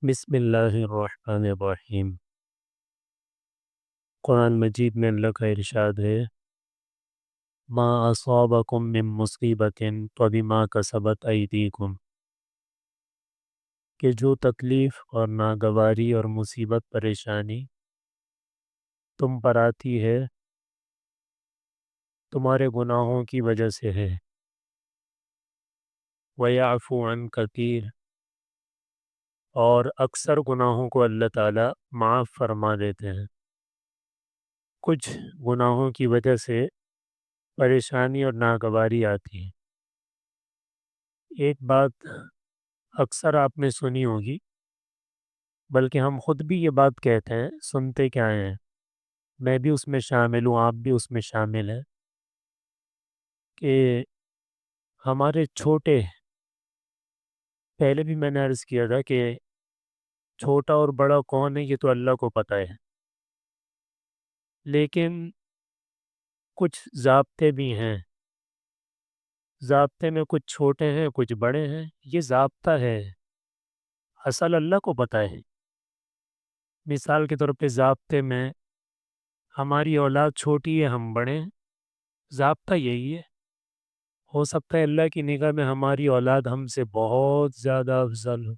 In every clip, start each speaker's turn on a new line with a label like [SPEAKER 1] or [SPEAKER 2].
[SPEAKER 1] بسم اللہ الرحمن الرحیم۔ قرآن مجید میں اللہ کا ارشاد ہے، ما اصابکم من مصیبت فبما کسبت ایدیکم، کہ جو تکلیف اور ناگواری اور مصیبت پریشانی تم پر آتی ہے تمہارے گناہوں کی وجہ سے ہے۔ وَيَعْفُو عَنْ كَثِيرٍ، اور اکثر گناہوں کو اللہ تعالیٰ معاف فرما دیتے ہیں۔ کچھ گناہوں کی وجہ سے پریشانی اور ناگواری آتی ہے۔ ایک بات اکثر آپ نے سنی ہوگی، بلکہ ہم خود بھی یہ بات کہتے ہیں، سنتے کیا ہیں، میں بھی اس میں شامل ہوں، آپ بھی اس میں شامل ہیں، کہ ہمارے چھوٹے، پہلے بھی میں نے عرض کیا تھا کہ چھوٹا اور بڑا کون ہے یہ تو اللہ کو پتہ ہے، لیکن کچھ ضابطے بھی ہیں، ضابطے میں کچھ چھوٹے ہیں کچھ بڑے ہیں، یہ ضابطہ ہے، اصل اللہ کو پتہ ہے۔ مثال کے طور پہ ضابطے میں ہماری اولاد چھوٹی ہے، ہم بڑے ہیں، ضابطہ یہی ہے۔ ہو سکتا ہے اللہ کی نگاہ میں ہماری اولاد ہم سے بہت زیادہ افضل ہو،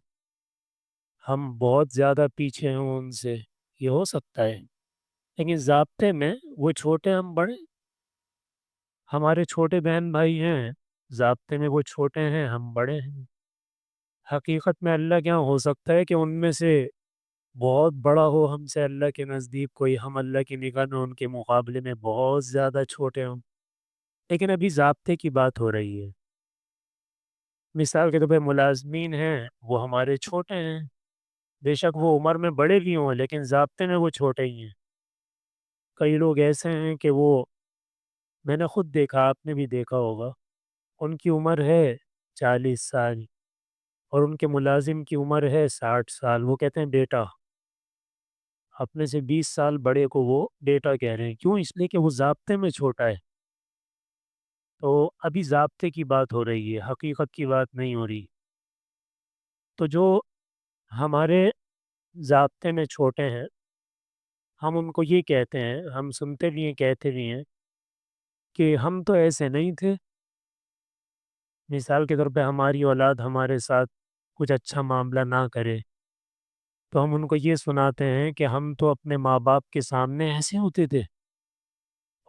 [SPEAKER 1] ہم بہت زیادہ پیچھے ہوں ان سے، یہ ہو سکتا ہے، لیکن ضابطے میں وہ چھوٹے ہم بڑے، ہمارے چھوٹے بہن بھائی ہیں، ضابطے میں وہ چھوٹے ہیں ہم بڑے ہیں۔ حقیقت میں اللہ کیا ہو سکتا ہے کہ ان میں سے بہت بڑا ہو ہم سے اللہ کے نزدیک کوئی، ہم اللہ کی نگاہ میں ان کے مقابلے میں بہت زیادہ چھوٹے ہوں، لیکن ابھی ضابطے کی بات ہو رہی ہے۔ مثال کے طور پہ ملازمین ہیں، وہ ہمارے چھوٹے ہیں، بے شک وہ عمر میں بڑے بھی ہوں لیکن ضابطے میں وہ چھوٹے ہی ہیں۔ کئی لوگ ایسے ہیں کہ وہ، میں نے خود دیکھا، آپ نے بھی دیکھا ہوگا، ان کی عمر ہے 40 سال اور ان کے ملازم کی عمر ہے 60 سال، وہ کہتے ہیں بیٹا، اپنے سے 20 سال بڑے کو وہ بیٹا کہہ رہے ہیں، کیوں؟ اس لیے کہ وہ ضابطے میں چھوٹا ہے۔ تو ابھی ضابطے کی بات ہو رہی ہے، حقیقت کی بات نہیں ہو رہی۔ تو جو ہمارے ضابطے میں چھوٹے ہیں، ہم ان کو یہ کہتے ہیں، ہم سنتے بھی ہیں کہتے بھی ہیں کہ ہم تو ایسے نہیں تھے۔ مثال کے طور پہ ہماری اولاد ہمارے ساتھ کچھ اچھا معاملہ نہ کرے تو ہم ان کو یہ سناتے ہیں کہ ہم تو اپنے ماں باپ کے سامنے ایسے ہوتے تھے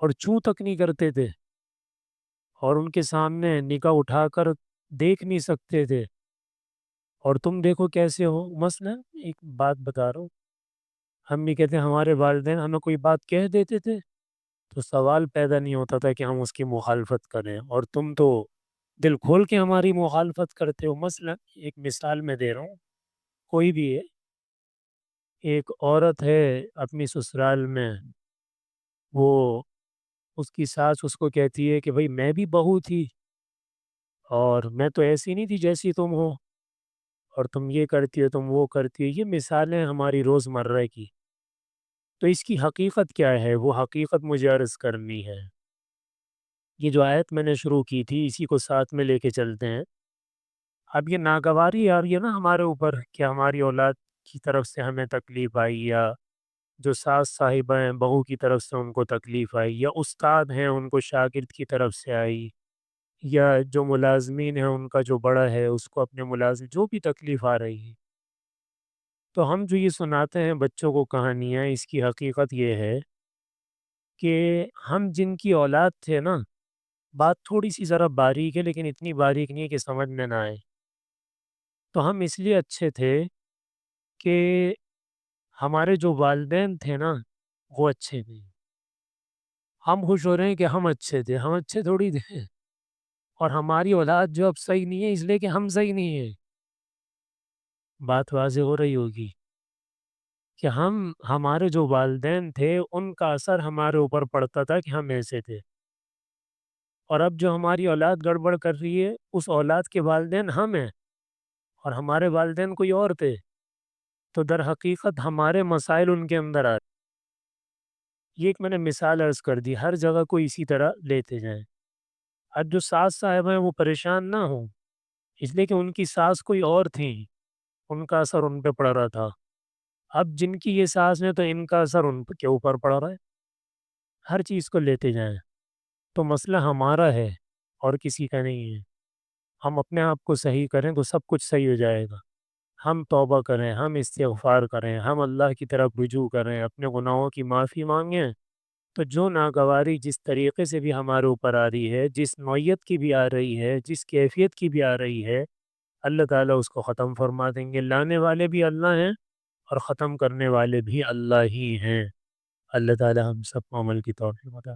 [SPEAKER 1] اور چوں تک نہیں کرتے تھے، اور ان کے سامنے نگاہ اٹھا کر دیکھ نہیں سکتے تھے، اور تم دیکھو کیسے ہو۔ مثلا ایک بات بتا رہا ہوں، ہم بھی کہتے ہیں ہمارے والدین ہمیں کوئی بات کہہ دیتے تھے تو سوال پیدا نہیں ہوتا تھا کہ ہم اس کی مخالفت کریں، اور تم تو دل کھول کے ہماری مخالفت کرتے ہو۔ مثلا ایک مثال میں دے رہا ہوں، کوئی بھی ہے، ایک عورت ہے اپنی سسرال میں، وہ اس کی ساس اس کو کہتی ہے کہ بھئی میں بھی بہو تھی اور میں تو ایسی نہیں تھی جیسی تم ہو، اور تم یہ کرتی ہو تم وہ کرتی ہو۔ یہ مثالیں ہماری روز مرہ کی، تو اس کی حقیقت کیا ہے؟ وہ حقیقت مجھے عرض کرنی ہے۔ یہ جو آیت میں نے شروع کی تھی اسی کو ساتھ میں لے کے چلتے ہیں۔ اب یہ ناگواری آ رہی ہے نا ہمارے اوپر کہ ہماری اولاد کی طرف سے ہمیں تکلیف آئی، یا جو ساس صاحبہ ہیں بہو کی طرف سے ان کو تکلیف آئی، یا استاد ہیں ان کو شاگرد کی طرف سے آئی، یا جو ملازمین ہیں ان کا جو بڑا ہے اس کو اپنے ملازم، جو بھی تکلیف آ رہی ہے، تو ہم جو یہ سناتے ہیں بچوں کو کہانیاں، اس کی حقیقت یہ ہے کہ ہم جن کی اولاد تھے نا، بات تھوڑی سی ذرا باریک ہے لیکن اتنی باریک نہیں ہے کہ سمجھ میں نہ آئے، تو ہم اس لیے اچھے تھے کہ ہمارے جو والدین تھے نا وہ اچھے تھے، ہم خوش ہو رہے ہیں کہ ہم اچھے تھے، ہم اچھے تھوڑی تھے، اور ہماری اولاد جو اب صحیح نہیں ہے اس لیے کہ ہم صحیح نہیں ہیں۔ بات واضح ہو رہی ہوگی کہ ہمارے جو والدین تھے ان کا اثر ہمارے اوپر پڑتا تھا کہ ہم ایسے تھے، اور اب جو ہماری اولاد گڑبڑ کر رہی ہے اس اولاد کے والدین ہم ہیں اور ہمارے والدین کوئی اور تھے، تو در حقیقت ہمارے مسائل ان کے اندر آتے۔ یہ ایک میں نے مثال عرض کر دی، ہر جگہ کو اسی طرح لیتے جائیں۔ اب جو ساس صاحب ہیں وہ پریشان نہ ہوں، اس لیے کہ ان کی ساس کوئی اور تھیں، ان کا اثر ان پہ پڑ رہا تھا، اب جن کی یہ سانس ہے تو ان کا اثر ان کے اوپر پڑ رہا ہے۔ ہر چیز کو لیتے جائیں، تو مسئلہ ہمارا ہے اور کسی کا نہیں ہے۔ ہم اپنے آپ کو صحیح کریں تو سب کچھ صحیح ہو جائے گا۔ ہم توبہ کریں، ہم استغفار کریں، ہم اللہ کی طرف رجوع کریں، اپنے گناہوں کی معافی مانگیں، تو جو ناگواری جس طریقے سے بھی ہمارے اوپر آ رہی ہے، جس نوعیت کی بھی آ رہی ہے، جس کیفیت کی بھی آ رہی ہے، اللہ تعالیٰ اس کو ختم فرما دیں گے۔ لانے والے بھی اللہ ہیں اور ختم کرنے والے بھی اللہ ہی ہیں۔ اللہ تعالیٰ ہم سب کو عمل کی توفیق عطا